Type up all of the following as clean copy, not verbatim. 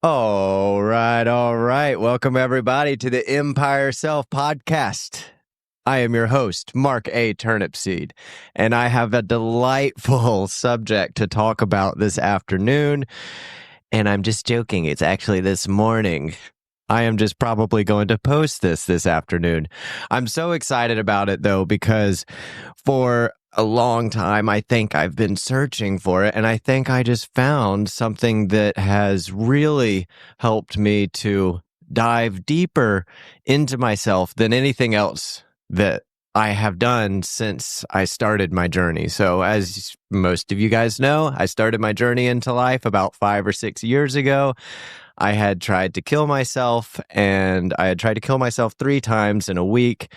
All right, all right. Welcome, everybody, to the Empire Self podcast. I am your host, Mark A. Turnipseed, and I have a delightful subject to talk about this afternoon. And I'm just joking. It's actually this morning. I am just probably going to post this afternoon. I'm so excited about it, though, because for a long time, I think I've been searching for it, and I think I just found something that has really helped me to dive deeper into myself than anything else that I have done since I started my journey. So as most of you guys know, I started my journey into life about 5 or 6 years ago. I had tried to kill myself, and I had tried to kill myself 3 times in a week.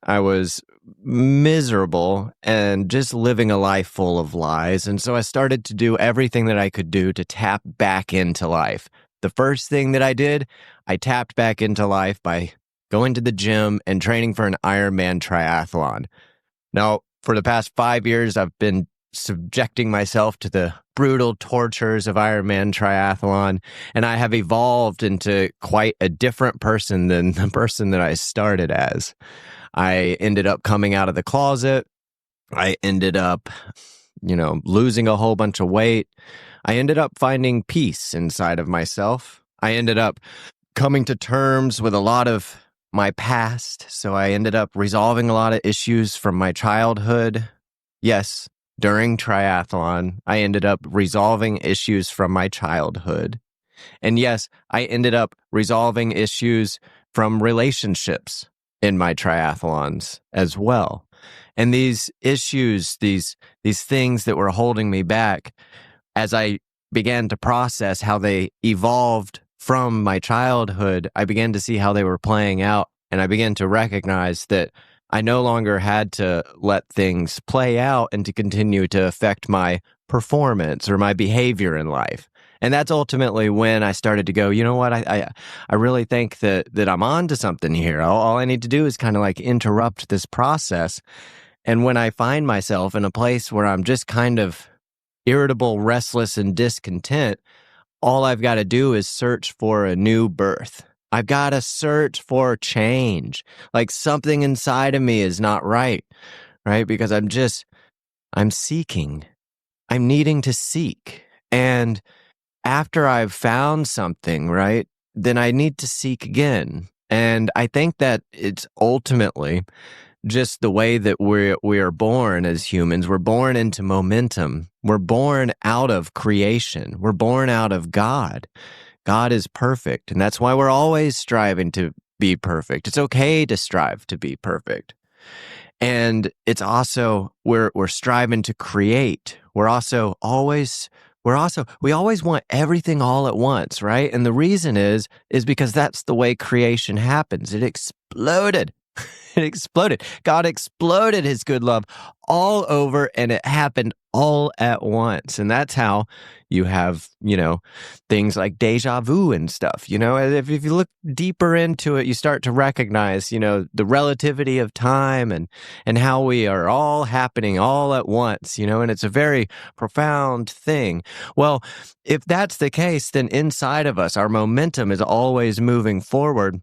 I was miserable and just living a life full of lies. And so I started to do everything that I could do to tap back into life. The first thing that I did, I tapped back into life by going to the gym and training for an Ironman triathlon. Now, for the past 5 years, I've been subjecting myself to the brutal tortures of Ironman triathlon, and I have evolved into quite a different person than the person that I started as. I ended up coming out of the closet. I ended up, losing a whole bunch of weight. I ended up finding peace inside of myself. I ended up coming to terms with a lot of my past. So I ended up resolving a lot of issues from my childhood. Yes, during triathlon, I ended up resolving issues from my childhood. And yes, I ended up resolving issues from relationships in my triathlons as well. And these issues, these things that were holding me back, as I began to process how they evolved from my childhood, I began to see how they were playing out, and I began to recognize that I no longer had to let things play out and to continue to affect my performance or my behavior in life. And that's ultimately when I started to go, you know what, I really think that I'm on to something here. All I need to do is kind of like interrupt this process. And when I find myself in a place where I'm just kind of irritable, restless, and discontent, all I've got to do is search for a new birth. I've got to search for change. Like something inside of me is not right? Because I'm seeking. I'm needing to seek. And after I've found something, right, then I need to seek again. And I think that it's ultimately just the way that we are born as humans. We're born into momentum. We're born out of creation. We're born out of God. God is perfect, and that's why we're always striving to be perfect. It's okay to strive to be perfect. And it's also we're striving to create. We always want everything all at once, right? And the reason is because that's the way creation happens. It exploded. It exploded. God exploded his good love all over, and it happened all at once. And that's how you have, things like deja vu and stuff. If you look deeper into it, you start to recognize, the relativity of time and how we are all happening all at once, and it's a very profound thing. Well, if that's the case, then inside of us, our momentum is always moving forward.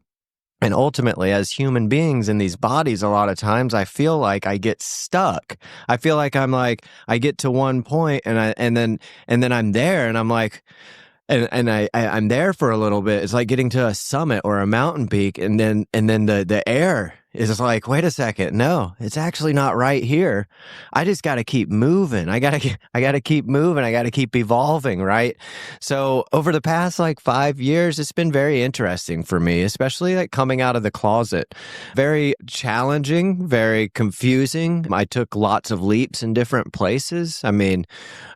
And ultimately, as human beings in these bodies, a lot of times I feel like I get stuck. I feel like I get to one point and then I'm there and I'm like, and I'm there for a little bit. It's like getting to a summit or a mountain peak, and then the air is just like, wait a second, no, it's actually not right here. I just got to keep moving. I got to keep moving. I got to keep evolving, right? So over the past 5 years, it's been very interesting for me, especially coming out of the closet. Very challenging, very confusing. I took lots of leaps in different places. I mean,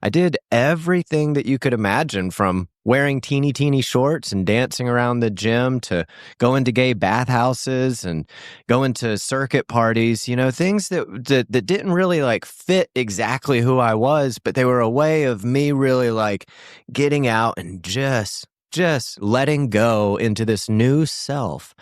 I did everything that you could imagine, from wearing teeny shorts and dancing around the gym to going to gay bathhouses and going to circuit parties, things that didn't really fit exactly who I was, but they were a way of me really getting out and just just letting go into this new self.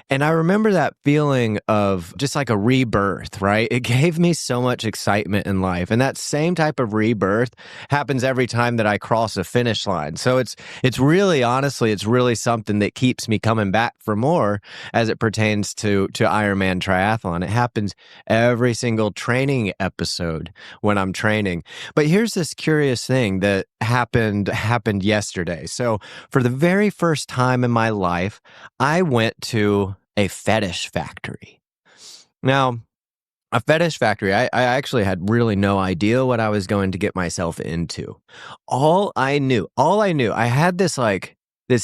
And I remember that feeling of just like a rebirth, right? It gave me so much excitement in life. And that same type of rebirth happens every time that I cross a finish line. So it's really, honestly, it's really something that keeps me coming back for more as it pertains to Ironman triathlon. It happens every single training episode when I'm training. But here's this curious thing that happened yesterday. So for the very first time in my life, I went to a fetish factory. Now, a fetish factory, I actually had really no idea what I was going to get myself into. All I knew, I had this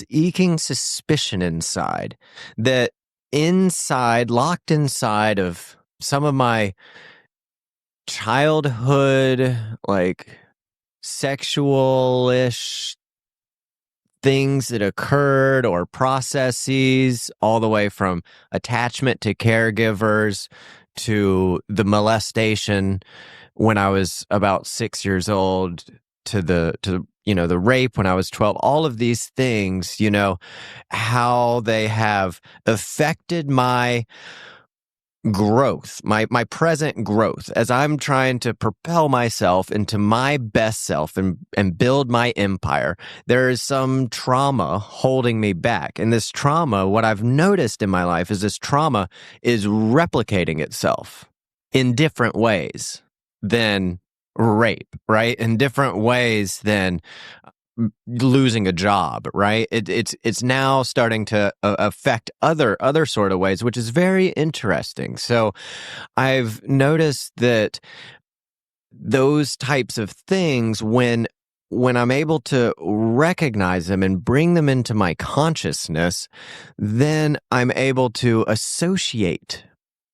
eking suspicion inside that locked inside of some of my childhood, like sexual-ish things that occurred or processes, all the way from attachment to caregivers to the molestation when I was about 6 years old to the rape when I was 12. All of these things, how they have affected my growth, my present growth, as I'm trying to propel myself into my best self and build my empire. There is some trauma holding me back. And this trauma, what I've noticed in my life is this trauma is replicating itself in different ways than rape, right? In different ways than losing a job, right? It's now starting to affect other sort of ways, which is very interesting. So I've noticed that those types of things, when I'm able to recognize them and bring them into my consciousness, then I'm able to associate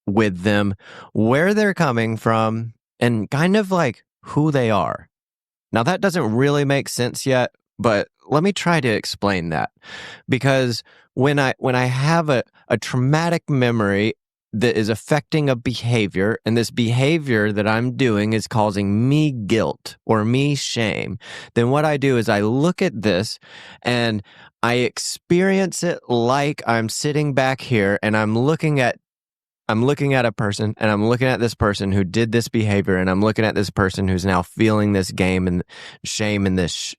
with them where they're coming from and kind of like who they are. Now, that doesn't really make sense yet, but let me try to explain that. Because when I have a traumatic memory that is affecting a behavior, and this behavior that I'm doing is causing me guilt or me shame, then what I do is I look at this and I experience it like I'm sitting back here and I'm looking at a person, and I'm looking at this person who did this behavior, and I'm looking at this person who's now feeling this game and shame and this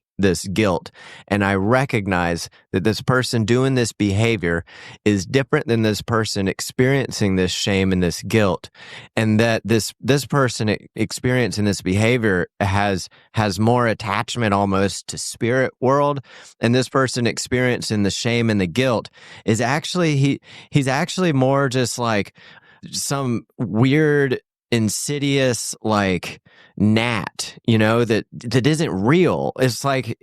guilt. And I recognize that this person doing this behavior is different than this person experiencing this shame and this guilt. And that this person experiencing this behavior has more attachment almost to spirit world. And this person experiencing the shame and the guilt is actually, he's actually more just like some weird, insidious, like gnat, that isn't real. It's like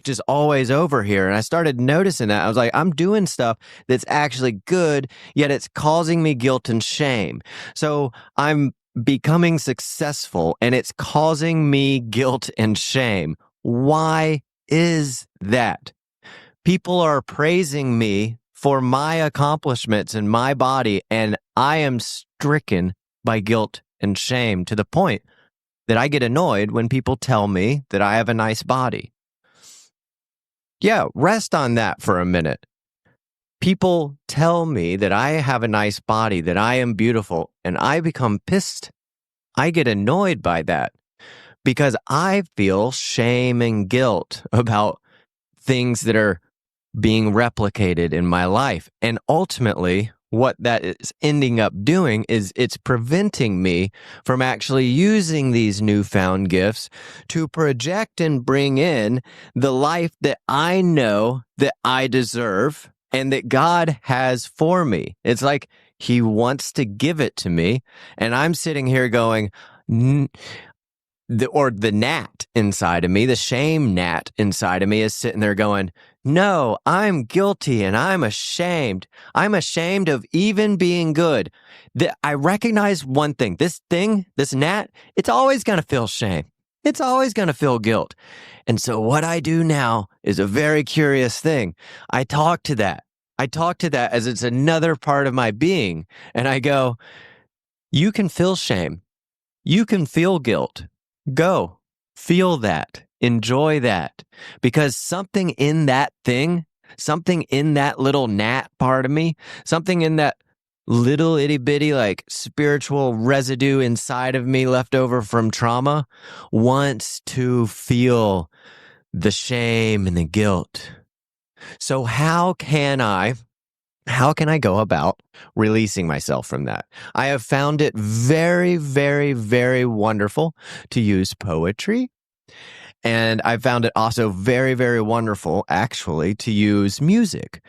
just always over here. And I started noticing that. I was like, I'm doing stuff that's actually good, yet it's causing me guilt and shame. So I'm becoming successful and it's causing me guilt and shame. Why is that? People are praising me for my accomplishments in my body, and I am stricken by guilt and shame to the point that I get annoyed when people tell me that I have a nice body. Yeah, rest on that for a minute. People tell me that I have a nice body, that I am beautiful, and I become pissed. I get annoyed by that because I feel shame and guilt about things that are being replicated in my life. And ultimately, what that is ending up doing is it's preventing me from actually using these newfound gifts to project and bring in the life that I know that I deserve and that God has for me. It's like He wants to give it to me. And I'm sitting here going, the gnat inside of me, the shame gnat inside of me is sitting there going, no, I'm guilty and I'm ashamed. I'm ashamed of even being good. I recognize one thing, this gnat, it's always going to feel shame. It's always going to feel guilt. And so what I do now is a very curious thing. I talk to that as it's another part of my being. And I go, you can feel shame. You can feel guilt. Go, feel that, enjoy that, because something in that thing something in that little gnat part of me, something in that little itty bitty like spiritual residue inside of me left over from trauma wants to feel the shame and the guilt. So how can I go about releasing myself from that? I have found it very, very, very wonderful to use poetry. And I found it also very, very wonderful, actually, to use music.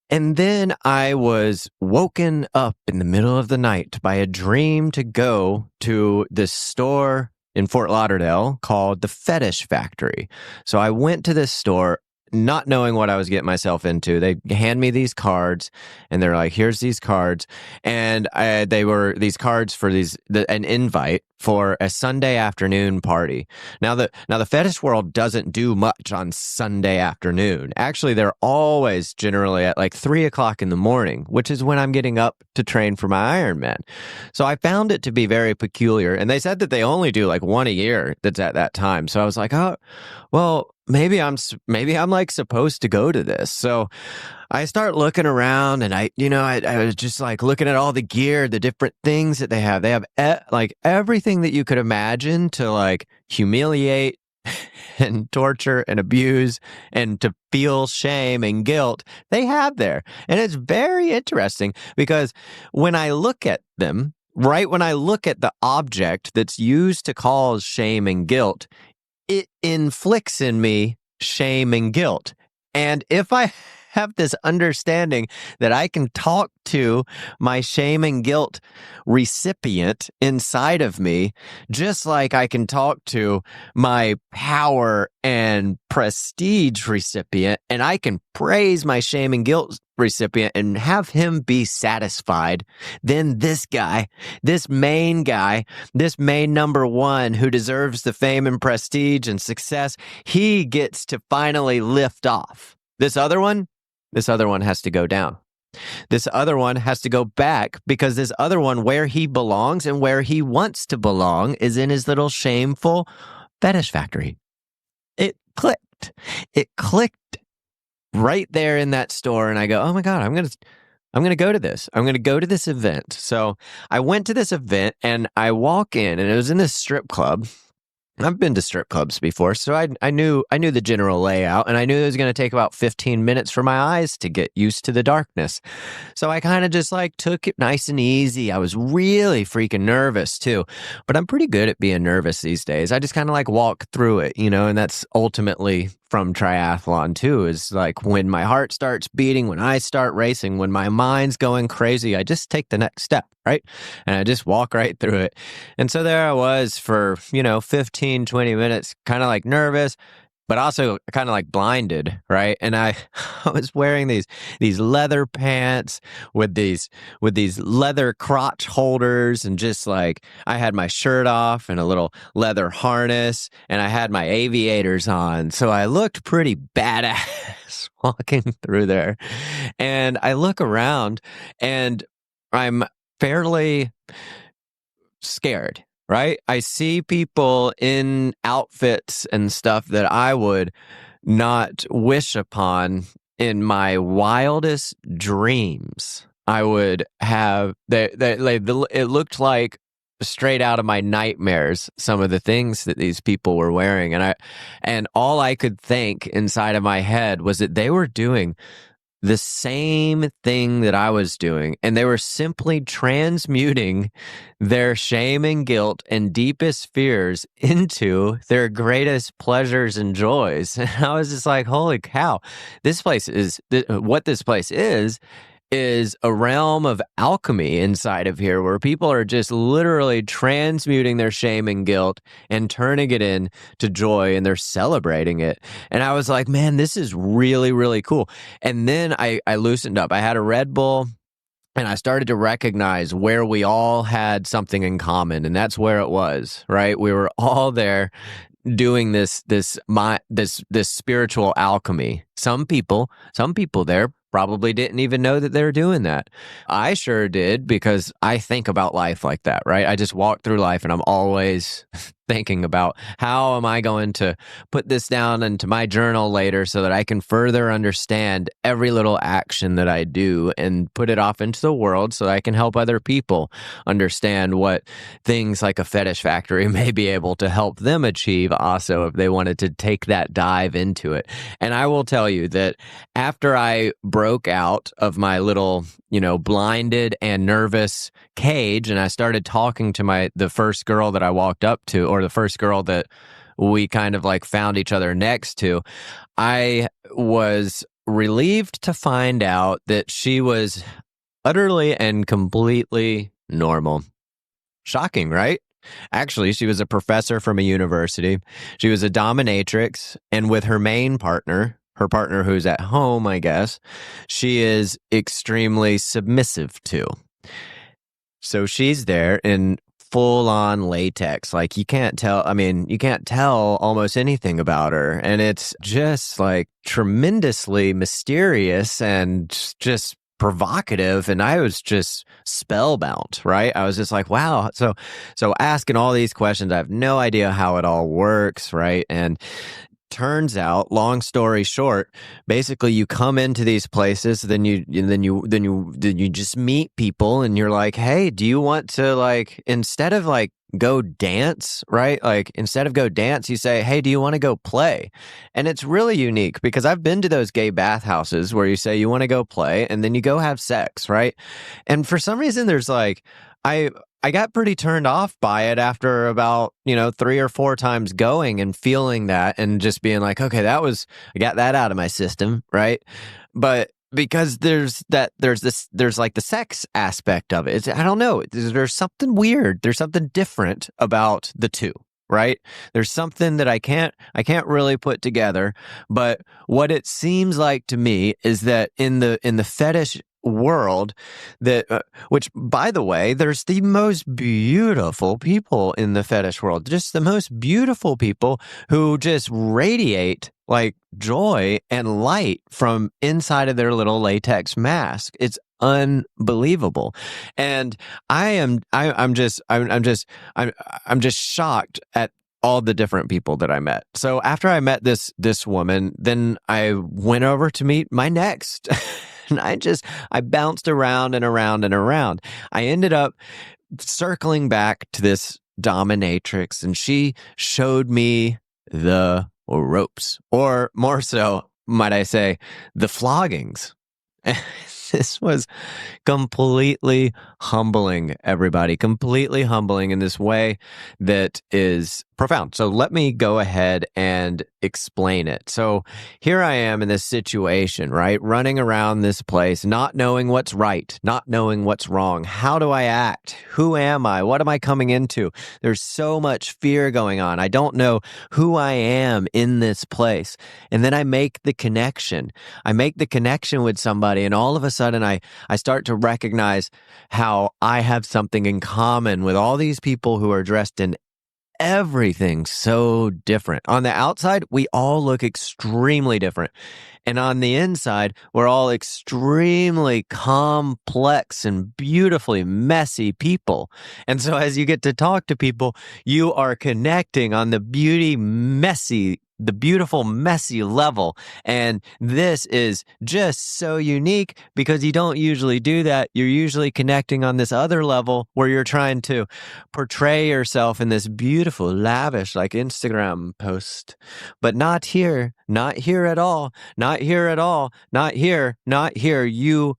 And then I was woken up in the middle of the night by a dream to go to this store in Fort Lauderdale called the Fetish Factory. So I went to this store not knowing what I was getting myself into. They hand me these cards and they're like, here's these cards. And they were these cards for an invite for a Sunday afternoon party. Now the fetish world doesn't do much on Sunday afternoon. Actually, they're always generally at like 3:00 in the morning, which is when I'm getting up to train for my Ironman. So I found it to be very peculiar. And they said that they only do like one a year that's at that time. So I was like, oh, well, maybe I'm like supposed to go to this. So I start looking around and I was just like looking at all the gear, the different things that they have. They have like everything that you could imagine to like humiliate and torture and abuse and to feel shame and guilt. They have there. And it's very interesting because when I look at them, right when I look at the object that's used to cause shame and guilt, it inflicts in me shame and guilt. And if I have this understanding that I can talk to my shame and guilt recipient inside of me, just like I can talk to my power and prestige recipient, and I can praise my shame and guilt recipient and have him be satisfied, then this guy, this main number one who deserves the fame and prestige and success, he gets to finally lift off. This other one has to go down. This other one has to go back because this other one, where he belongs and where he wants to belong, is in his little shameful fetish factory. It clicked. It clicked right there in that store. And I go, oh my God, I'm going to go to this. I'm going to go to this event. So I went to this event and I walk in and it was in this strip club. I've been to strip clubs before, so I knew the general layout, and I knew it was going to take about 15 minutes for my eyes to get used to the darkness. So I kind of just like took it nice and easy. I was really freaking nervous too, but I'm pretty good at being nervous these days. I just kind of like walk through it, and that's ultimately from triathlon too, is like when my heart starts beating, when I start racing, when my mind's going crazy, I just take the next step, right? And I just walk right through it. And so there I was for, 15, 20 minutes, kind of like nervous, but also kind of like blinded, right? And I was wearing these leather pants with these leather crotch holders, and just like I had my shirt off and a little leather harness, and I had my aviators on. So I looked pretty badass walking through there. And I look around and I'm fairly scared. Right? I see people in outfits and stuff that I would not wish upon in my wildest dreams. I would have it looked like straight out of my nightmares, some of the things that these people were wearing. And all I could think inside of my head was that they were doing the same thing that I was doing, and they were simply transmuting their shame and guilt and deepest fears into their greatest pleasures and joys. And I was just like, holy cow, this place is a realm of alchemy inside of here, where people are just literally transmuting their shame and guilt and turning it into joy, and they're celebrating it. And I was like, man, this is really, really cool. And then I loosened up. I had a Red Bull, and I started to recognize where we all had something in common, and that's where it was, right? We were all there doing this spiritual alchemy. Some people there probably didn't even know that they were doing that. I sure did, because I think about life like that, right? I just walk through life and I'm always thinking about how am I going to put this down into my journal later so that I can further understand every little action that I do and put it off into the world so that I can help other people understand what things like a fetish factory may be able to help them achieve also if they wanted to take that dive into it. And I will tell you that after I broke out of my little, blinded and nervous cage and I started talking to the first girl that I walked up to, or the first girl that we kind of like found each other next to, I was relieved to find out that she was utterly and completely normal. Shocking, right? Actually, she was a professor from a university. She was a dominatrix, and with her main partner, her partner who's at home, I guess, she is extremely submissive to. So she's there in full-on latex. Like you can't tell almost anything about her. And it's just like tremendously mysterious and just provocative. And I was just spellbound, right? I was just like, wow. So asking all these questions, I have no idea how it all works, right? And turns out, long story short, basically you come into these places, then you just meet people, and you're like, hey, do you want to instead of go dance, right? Instead of go dance, you say, hey, do you want to go play? And it's really unique because I've been to those gay bathhouses where you say you want to go play, and then you go have sex, right? And for some reason, there's I got pretty turned off by it after about, 3 or 4 times going and feeling that and just being like, okay, I got that out of my system, right? But because there's the sex aspect of it. I don't know. There's something weird. There's something different about the two, right? There's something that I can't really put together. But what it seems like to me is that in the fetish world, that which, by the way, there's the most beautiful people in the fetish world, just the most beautiful people who just radiate like joy and light from inside of their little latex mask. It's unbelievable. And I'm just shocked at all the different people that I met. So after I met this woman, then I went over to meet my next. And I bounced around and around and around. I ended up circling back to this dominatrix, and she showed me the ropes, or more so, might I say, the floggings. This was completely humbling, everybody, completely humbling in this way that is profound. So let me go ahead and explain it. So here I am in this situation, right? Running around this place, not knowing what's right, not knowing what's wrong. How do I act? Who am I? What am I coming into? There's so much fear going on. I don't know who I am in this place. And then I make the connection. I make the connection with somebody, and all of a sudden I start to recognize how I have something in common with all these people who are dressed in everything so different. On the outside, we all look extremely different. And on the inside, we're all extremely complex and beautifully messy people. And so as you get to talk to people, you are connecting on the beautiful, messy level. And this is just so unique because you don't usually do that. You're usually connecting on this other level where you're trying to portray yourself in this beautiful, lavish, like Instagram post. But not here at all, not here at all, not here. You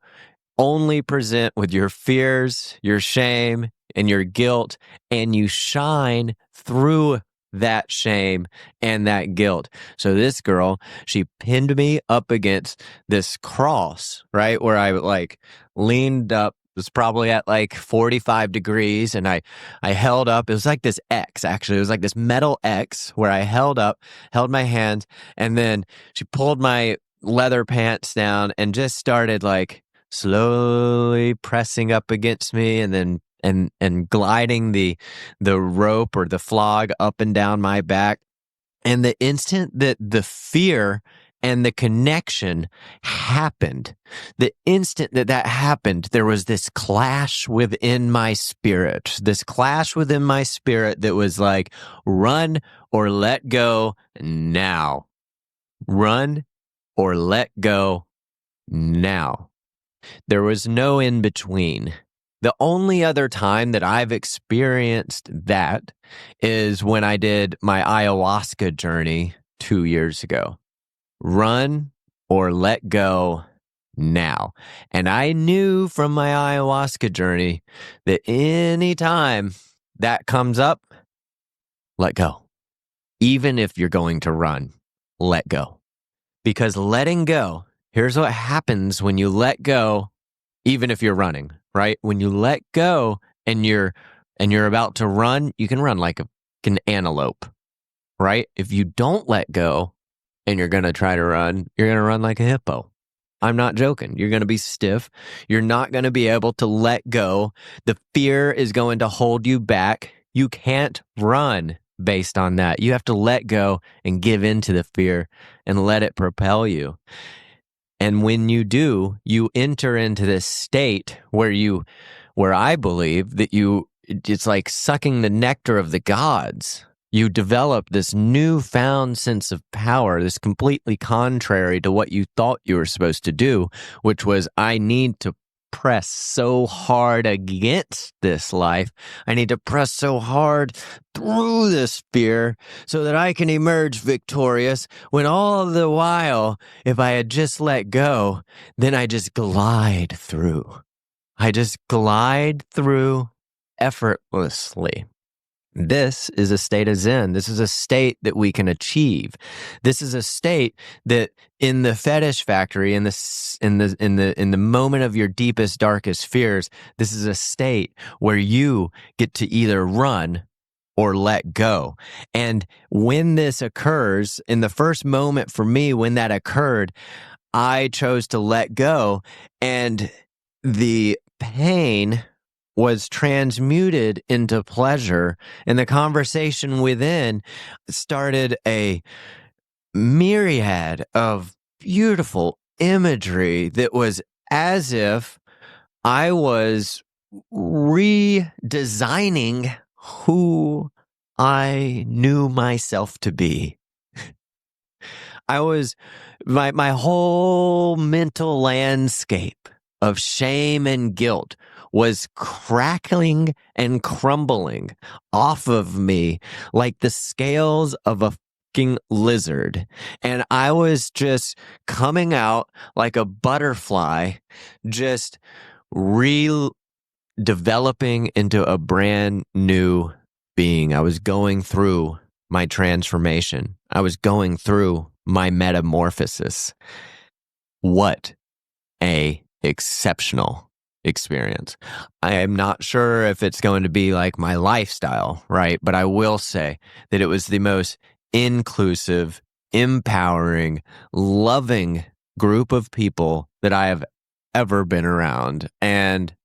only present with your fears, your shame, and your guilt, and you shine through that shame and that guilt. So this girl, she pinned me up against this cross, right? Where I leaned up. It was probably at 45 degrees, and I held up. It was like this X, actually. It was like this metal X where I held my hand, and then she pulled my leather pants down and just started slowly pressing up against me, and then and gliding the rope or the flog up and down my back. And the instant that the fear And the connection happened. The instant that that happened, there was this clash within my spirit, that was like, run or let go now. Run or let go now. There was no in between. The only other time that I've experienced that is when I did my ayahuasca journey 2 years ago. Run or let go now. And I knew from my ayahuasca journey that anytime that comes up, let go. Even if you're going to run, let go. Because letting go, here's what happens when you let go, even if you're running, right? When you let go and you're about to run, you can run like an antelope, right? If you don't let go and you're going to try to run, you're going to run like a hippo. I'm not joking. You're going to be stiff. You're not going to be able to let go. The fear is going to hold you back. You can't run based on that. You have to let go and give in to the fear and let it propel you. And when you do, you enter into this state where I believe that it's like sucking the nectar of the gods. You develop this newfound sense of power, this completely contrary to what you thought you were supposed to do, which was, I need to press so hard against this life. I need to press so hard through this fear so that I can emerge victorious, when all the while, if I had just let go, then I just glide through. I just glide through effortlessly. This is a state of Zen. This is a state that we can achieve. This is a state that in the fetish factory, in the moment of your deepest, darkest fears, this is a state where you get to either run or let go. And when this occurs, in the first moment for me, when that occurred, I chose to let go, and the pain was transmuted into pleasure, and the conversation within started a myriad of beautiful imagery that was as if I was redesigning who I knew myself to be. My whole mental landscape of shame and guilt was crackling and crumbling off of me like the scales of a fucking lizard. And I was just coming out like a butterfly, just developing into a brand new being. I was going through my transformation. I was going through my metamorphosis. What a exceptional experience. I am not sure if it's going to be like my lifestyle, right? But I will say that it was the most inclusive, empowering, loving group of people that I have ever been around. And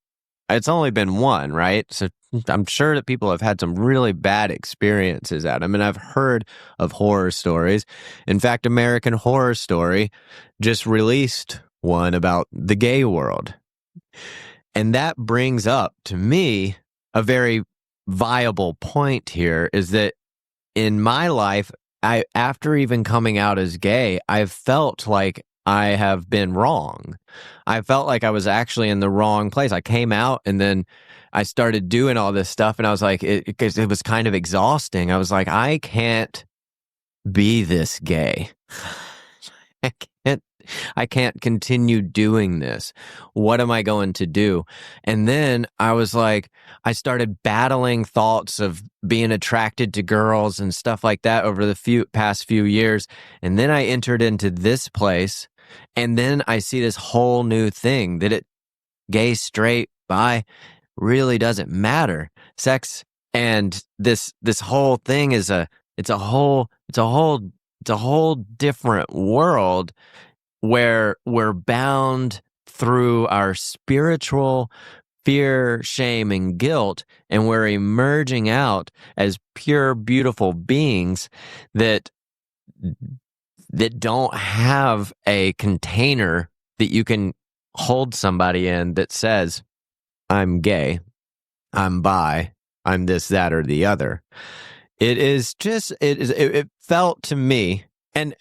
it's only been one, right? So I'm sure that people have had some really bad experiences at them. And I've heard of horror stories. In fact, American Horror Story just released one about the gay world. And that brings up to me a very viable point here, is that in my life, after even coming out as gay, I've felt like I have been wrong. I felt like I was actually in the wrong place. I came out and then I started doing all this stuff, and I was like, because it was kind of exhausting. I was like, I can't be this gay. I can't continue doing this. What am I going to do? And then I was like, I started battling thoughts of being attracted to girls and stuff like that over the past few years. And then I entered into this place, and then I see this whole new thing that gay, straight, bi, really doesn't matter. Sex and this whole thing is a whole different world where we're bound through our spiritual fear, shame, and guilt, and we're emerging out as pure, beautiful beings that that don't have a container that you can hold somebody in that says, I'm gay, I'm bi, I'm this, that, or the other. It felt to me, and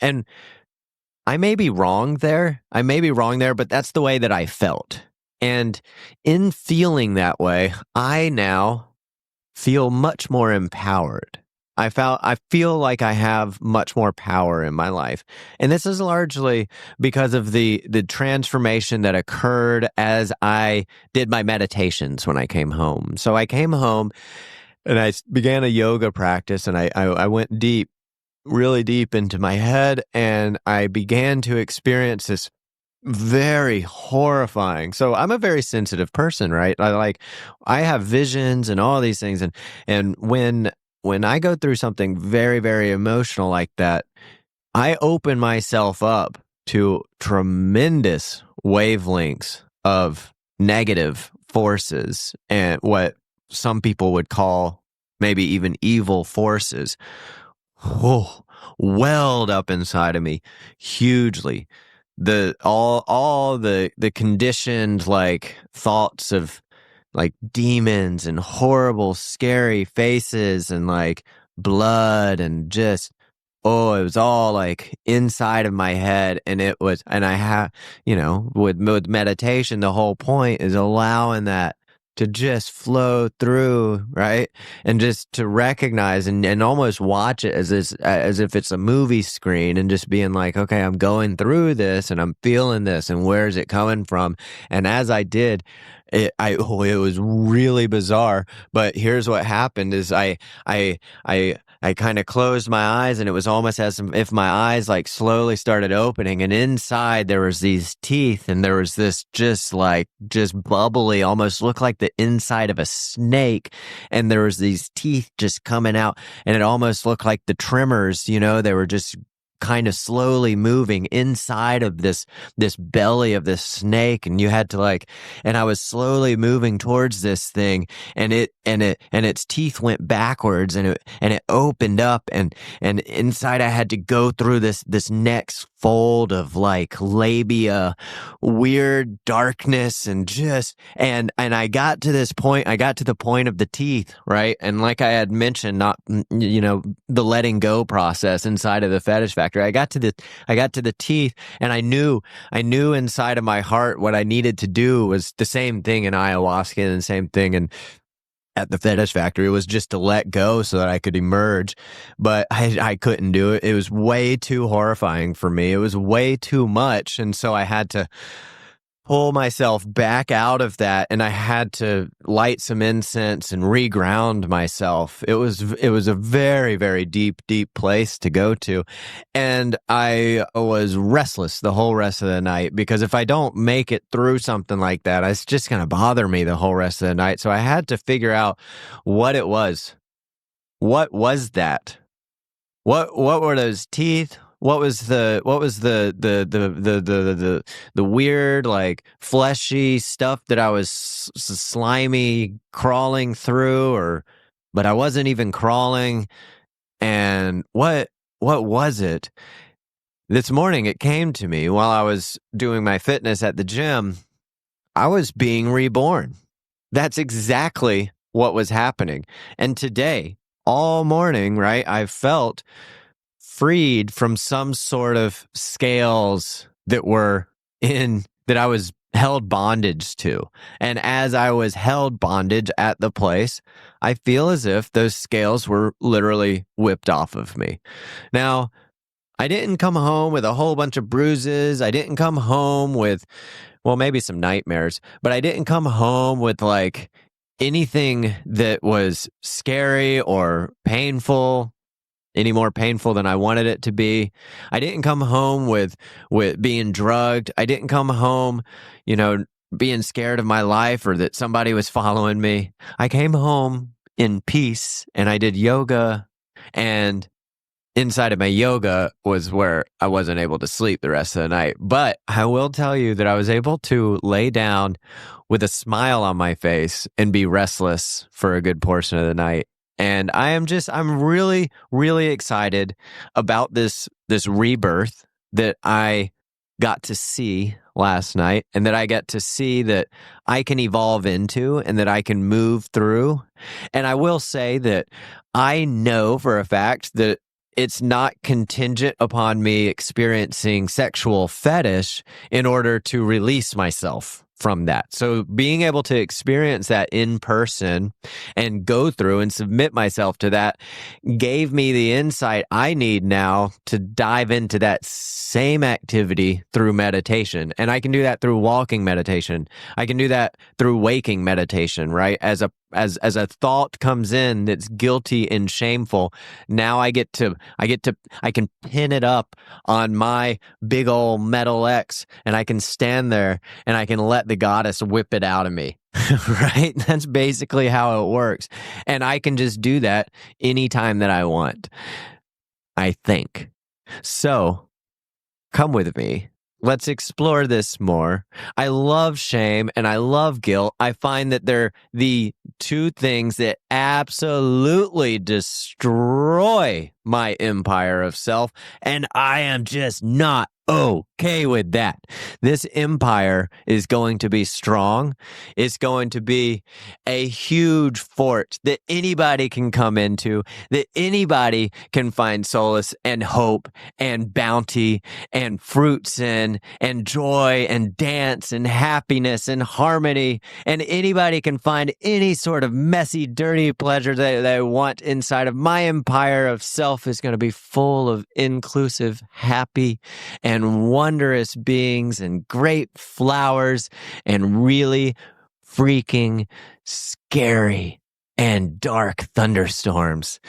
I may be wrong there. But that's the way that I felt. And in feeling that way, I now feel much more empowered. I feel like I have much more power in my life. And this is largely because of the transformation that occurred as I did my meditations when I came home. So I came home and I began a yoga practice, and I went deep, really deep into my head, and I began to experience this very horrifying. So I'm a very sensitive person, right? I have visions and all these things, and when I go through something very, very emotional like that, I open myself up to tremendous wavelengths of negative forces and what some people would call maybe even evil forces. Welled up inside of me hugely. All the conditioned like thoughts of like demons and horrible scary faces and like blood and just it was all like inside of my head. And I have, with meditation, the whole point is allowing that to just flow through, right? And just to recognize and almost watch it as if it's a movie screen, and just being like, okay, I'm going through this and I'm feeling this, and where's it coming from? And as I did, it was really bizarre. But here's what happened: is I kind of closed my eyes, and it was almost as if my eyes like slowly started opening, and inside there was these teeth, and there was this just bubbly, almost looked like the inside of a snake, and there was these teeth just coming out, and it almost looked like the tremors, they were just kind of slowly moving inside of this belly of this snake, and you had to and I was slowly moving towards this thing, and its teeth went backwards, and it opened up, and inside I had to go through this next fold of like labia, weird darkness, and I got to this point. I got to the point of the teeth, right? And like I had mentioned, not the letting go process inside of the fetish factory. I got to the teeth, and I knew inside of my heart what I needed to do was the same thing in ayahuasca and the same thing in at the fetish factory. It was just to let go so that I could emerge, but I couldn't do it. It was way too horrifying for me. It was way too much. And so I had to pull myself back out of that, and I had to light some incense and reground myself. It was a very, very deep place to go to, and I was restless the whole rest of the night, because if I don't make it through something like that, it's just going to bother me the whole rest of the night. So I had to figure out what it was. What was that? What were those teeth? What was the weird, like, fleshy stuff that I was slimy crawling through, but I wasn't even crawling? And what was it? This morning it came to me while I was doing my fitness at the gym. I was being reborn. That's exactly what was happening. And today, all morning, right, I felt freed from some sort of scales that I was held bondage to. And as I was held bondage at the place, I feel as if those scales were literally whipped off of me. Now, I didn't come home with a whole bunch of bruises. I didn't come home with, well, maybe some nightmares, but I didn't come home with like anything that was scary or painful, any more painful than I wanted it to be. I didn't come home with being drugged. I didn't come home, being scared of my life or that somebody was following me. I came home in peace, and I did yoga, and inside of my yoga was where I wasn't able to sleep the rest of the night. But I will tell you that I was able to lay down with a smile on my face and be restless for a good portion of the night. And I'm really, really excited about this rebirth that I got to see last night, and that I get to see that I can evolve into and that I can move through. And I will say that I know for a fact that it's not contingent upon me experiencing sexual fetish in order to release myself from that. So being able to experience that in person and go through and submit myself to that gave me the insight I need now to dive into that same activity through meditation. And I can do that through walking meditation. I can do that through waking meditation, right? As a thought comes in that's guilty and shameful, now I can pin it up on my big old metal X, and I can stand there and I can let the goddess whip it out of me. Right? That's basically how it works. And I can just do that anytime that I want, I think. So come with me. Let's explore this more. I love shame and I love guilt. I find that they're the two things that absolutely destroy my empire of self, and I am just not okay with that. This empire is going to be strong. It's going to be a huge fort that anybody can come into, that anybody can find solace and hope and bounty and fruits in, and joy and dance and happiness and harmony. And anybody can find any sort of messy, dirty pleasure that they want inside of my empire of self. Is going to be full of inclusive, happy, and wondrous beings and great flowers and really freaking scary and dark thunderstorms.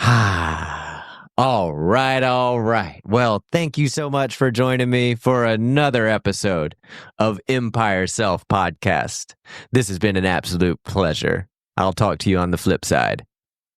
All right. Well, thank you so much for joining me for another episode of Empire Self Podcast. This has been an absolute pleasure. I'll talk to you on the flip side.